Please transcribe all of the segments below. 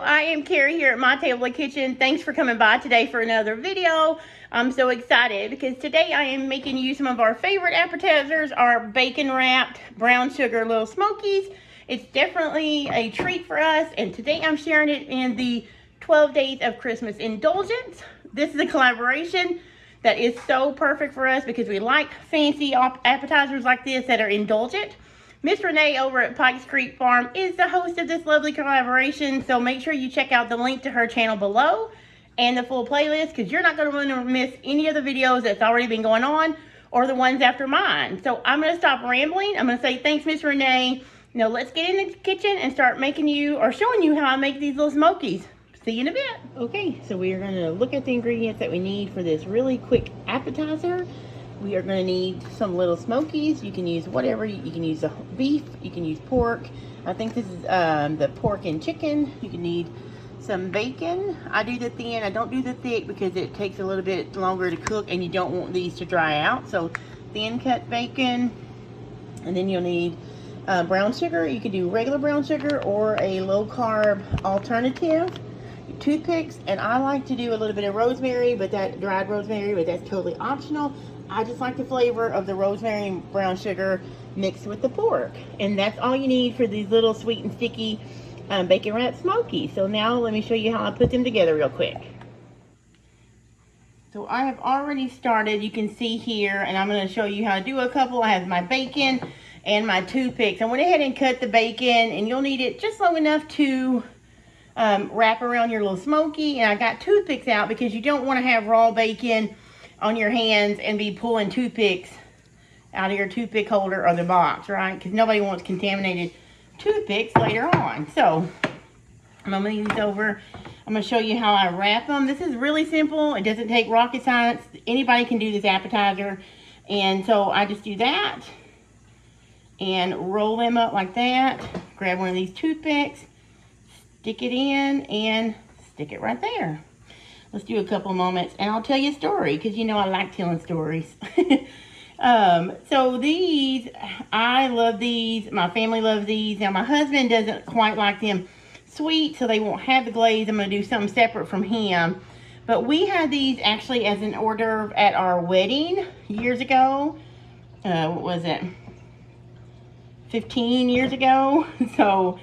I am Carrie here at My Table Kitchen. Thanks for coming by today for another video. I'm so excited because today I am making you some of our favorite appetizers, our bacon wrapped brown sugar little Smokies. It's definitely a treat for us, and today I'm sharing it in the 12 Days of Christmas Indulgence. This is a collaboration that is so perfect for us because we like fancy appetizers like this that are indulgent. Miss Renee over at Pikes Creek Farm is the host of this lovely collaboration, so make sure you check out the link to her channel below and the full playlist because you're not going to want to miss any of the videos that's already been going on or the ones after mine. So I'm going to stop rambling. I'm going to say thanks, Miss Renee. Now let's get in the kitchen and start making you or showing you how I make these little Smokies. See you in a bit. Okay, so we are going to look at the ingredients that we need for this really quick appetizer. We are going to need some little Smokies. You can use whatever. You can use the beef. You can use pork. I think this is the pork and chicken. You can need some bacon. I do the thin. I don't do the thick because it takes a little bit longer to cook and you don't want these to dry out. So thin cut bacon. And then you'll need brown sugar. You can do regular brown sugar or a low carb alternative. Toothpicks, and I like to do a little bit of rosemary, but that dried rosemary, but that's totally optional. I just like the flavor of the rosemary and brown sugar mixed with the pork, and that's all you need for these little sweet and sticky bacon wrapped Smokies. So now let me show you how I put them together real quick. So I have already started, you can see here, and I'm going to show you how to do a couple. I have my bacon and my toothpicks. I went ahead and cut the bacon, and you'll need it just long enough to wrap around your little Smoky. And I got toothpicks out because you don't want to have raw bacon on your hands and be pulling toothpicks out of your toothpick holder or the box, right? Because nobody wants contaminated toothpicks later on. So I'm gonna move these over. I'm gonna show you how I wrap them. This is really simple. It doesn't take rocket science. Anybody can do this appetizer. And so I just do that and roll them up like that. Grab one of these toothpicks, stick it in, and stick it right there. Let's do a couple moments, and I'll tell you a story, because you know I like telling stories. So these, I love these. My family loves these. Now, my husband doesn't quite like them sweet, so they won't have the glaze. I'm going to do something separate from him. But we had these actually as an hors d'oeuvre at our wedding years ago. What was it? 15 years ago. So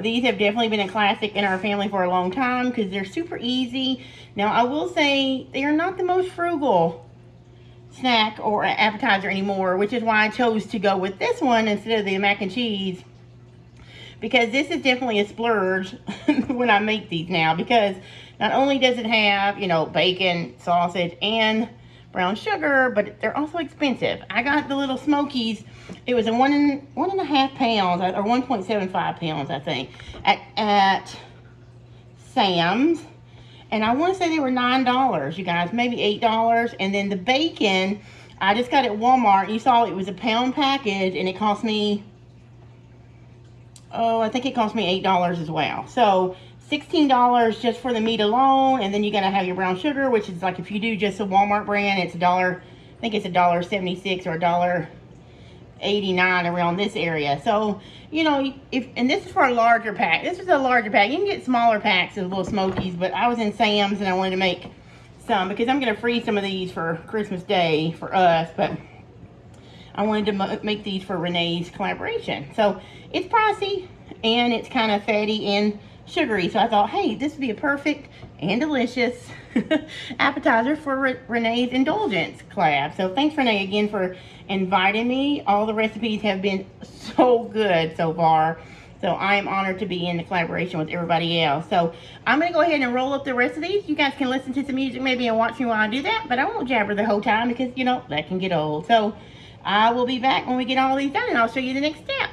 these have definitely been a classic in our family for a long time because they're super easy. Now, I will say they are not the most frugal snack or appetizer anymore, which is why I chose to go with this one instead of the mac and cheese, because this is definitely a splurge when I make these now, because not only does it have, you know, bacon, sausage, and brown sugar, but they're also expensive. I got the little Smokies. It was a 1.5 pounds or 1.75 pounds, I think, at Sam's, and I want to say they were $9, you guys, maybe $8. And then the bacon, I just got at Walmart. You saw it was a pound package, and it cost me, I think it cost me $8 as well. So $16 just for the meat alone, and then you gotta have your brown sugar, which is like, if you do just a Walmart brand, it's $1. I think it's $1.76 or $1.89 around this area. So, you know, and this is for a larger pack. This is a larger pack. You can get smaller packs of little Smokies, but I was in Sam's and I wanted to make some because I'm gonna freeze some of these for Christmas Day for us, but I wanted to make these for Renee's collaboration. So it's pricey and it's kind of fatty and sugary, so I thought, hey, this would be a perfect and delicious appetizer for Renee's Indulgence collab. So thanks, Renee, again for inviting me. All the recipes have been so good so far, so I am honored to be in the collaboration with everybody else. So I'm gonna go ahead and roll up the rest of these. You guys can listen to some music maybe and watch me while I do that, but I won't jabber the whole time because, you know, that can get old. So I will be back when we get all these done, and I'll show you the next step.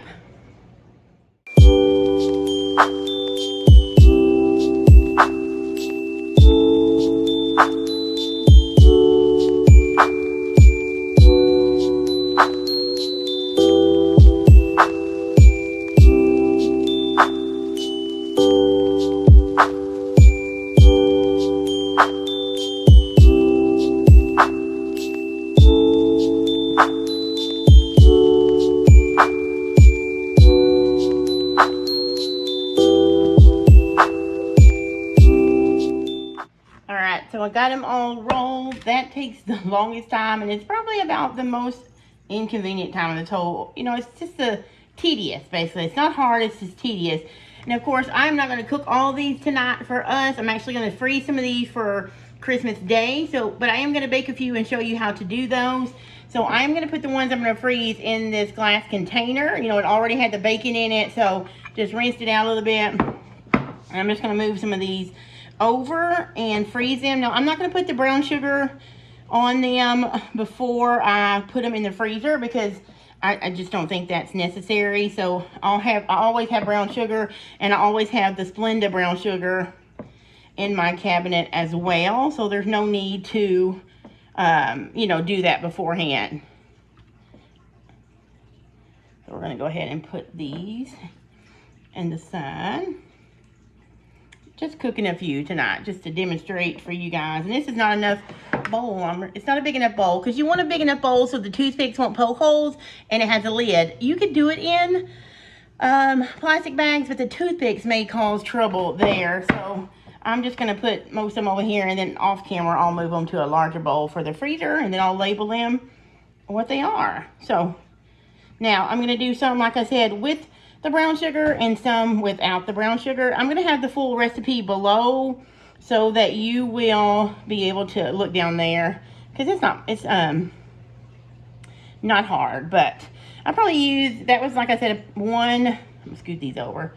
So I got them all rolled. That takes the longest time, and it's probably about the most inconvenient time of the whole. You know, it's just tedious, basically. It's not hard, it's just tedious. And of course, I'm not going to cook all these tonight for us. I'm actually going to freeze some of these for Christmas Day. But I am going to bake a few and show you how to do those. So I'm going to put the ones I'm going to freeze in this glass container. You know, it already had the bacon in it, so just rinsed it out a little bit. And I'm just going to move some of these over and freeze them. Now, I'm not going to put the brown sugar on them before I put them in the freezer because I just don't think that's necessary. So I always have brown sugar, and I always have the Splenda brown sugar in my cabinet as well. So there's no need to, you know, do that beforehand. So we're going to go ahead and put these in the sun. Just cooking a few tonight just to demonstrate for you guys. And this is not enough bowl. It's not a big enough bowl because you want a big enough bowl so the toothpicks won't poke holes, and it has a lid. You could do it in plastic bags, but the toothpicks may cause trouble there. So I'm just going to put most of them over here, and then off camera I'll move them to a larger bowl for the freezer, and then I'll label them what they are. So now I'm going to do some, like I said, with the brown sugar and some without the brown sugar. I'm going to have the full recipe below so that you will be able to look down there, because it's not hard. But I probably used, that was, like I said, I'm going to scoot these over,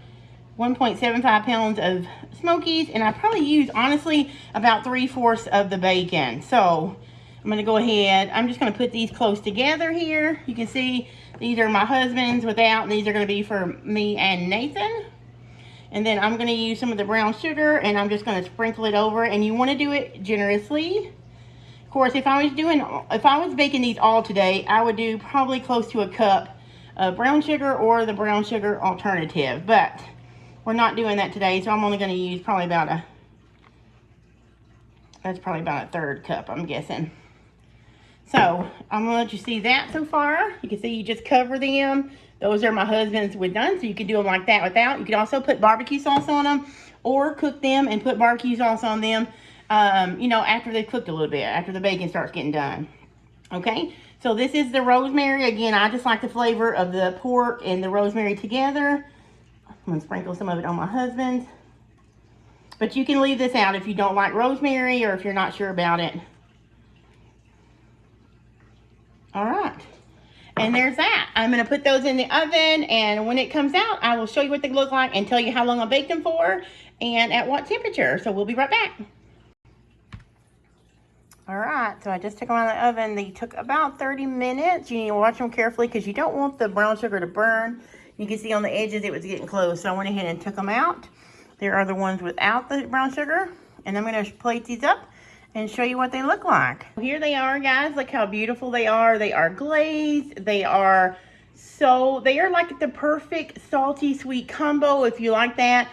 1.75 pounds of Smokies, and I probably used, honestly, about 3/4 of the bacon. So I'm going to go ahead, I'm just going to put these close together here. You can see these are my husband's without, and these are going to be for me and Nathan. And then I'm going to use some of the brown sugar, and I'm just going to sprinkle it over, and you want to do it generously. Of course, if I was baking these all today, I would do probably close to a cup of brown sugar or the brown sugar alternative, but we're not doing that today, so I'm only going to use probably that's probably about a 1/3 cup, I'm guessing. So I'm gonna let you see that so far. You can see you just cover them. Those are my husband's with done, so you can do them like that without. You can also put barbecue sauce on them, or cook them and put barbecue sauce on them, you know, after they've cooked a little bit, after the bacon starts getting done. Okay, so this is the rosemary. Again, I just like the flavor of the pork and the rosemary together. I'm gonna sprinkle some of it on my husband's. But you can leave this out if you don't like rosemary or if you're not sure about it. All right, and there's that. I'm going to put those in the oven, and when it comes out, I will show you what they look like and tell you how long I baked them for and at what temperature. So we'll be right back. All right, so I just took them out of the oven. They took about 30 minutes. You need to watch them carefully because you don't want the brown sugar to burn. You can see on the edges it was getting close, so I went ahead and took them out. There are the ones without the brown sugar, and I'm going to plate these up and show you what they look like. Here they are, guys. Look how beautiful they are. They are glazed. They are like the perfect salty sweet combo if you like that.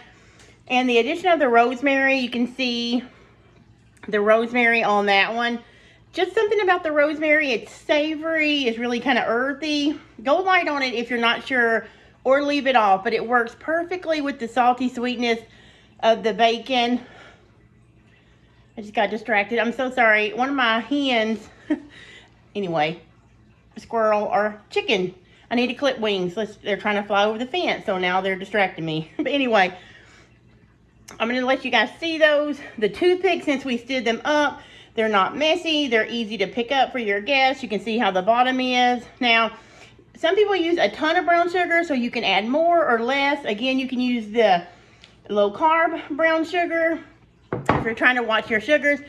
And the addition of the rosemary, you can see the rosemary on that one. Just something about the rosemary. It's savory. It's really kind of earthy. Go light on it if you're not sure, or leave it off. But it works perfectly with the salty sweetness of the bacon. I just got distracted. I'm so sorry. One of my hens, anyway, squirrel or chicken. I need to clip wings. They're trying to fly over the fence, so now they're distracting me. But anyway, I'm going to let you guys see those. The toothpicks, since we stood them up, they're not messy. They're easy to pick up for your guests. You can see how the bottom is. Now, some people use a ton of brown sugar, so you can add more or less. Again, you can use the low-carb brown sugar if you're trying to watch your sugars.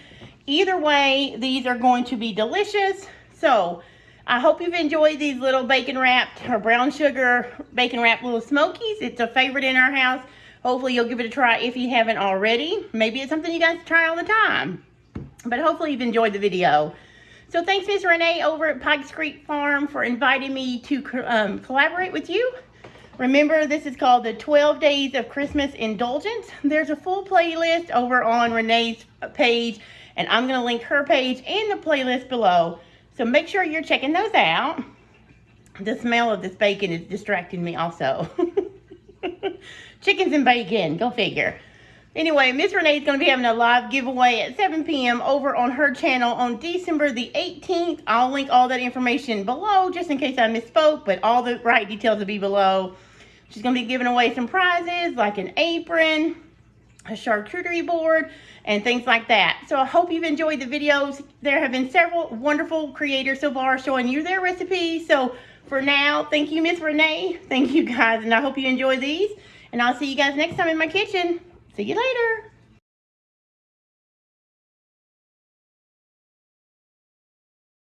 Either way, these are going to be delicious. So I hope you've enjoyed these little bacon wrapped or brown sugar bacon wrapped little Smokies. It's a favorite in our house. Hopefully you'll give it a try if you haven't already. Maybe it's something you guys try all the time, but hopefully you've enjoyed the video. So thanks, Miss Renee over at Pikes Creek Farm, for inviting me to collaborate with you. Remember, this is called the 12 Days of Christmas Indulgence. There's a full playlist over on Renee's page, and I'm going to link her page and the playlist below. So make sure you're checking those out. The smell of this bacon is distracting me also. Chickens and bacon, go figure. Anyway, Miss Renee is going to be having a live giveaway at 7 p.m. over on her channel on December the 18th. I'll link all that information below just in case I misspoke, but all the right details will be below. She's going to be giving away some prizes like an apron, a charcuterie board, and things like that. So I hope you've enjoyed the videos. There have been several wonderful creators so far showing you their recipes. So for now, thank you, Miss Renee. Thank you guys, and I hope you enjoy these. And I'll see you guys next time in my kitchen. See you later.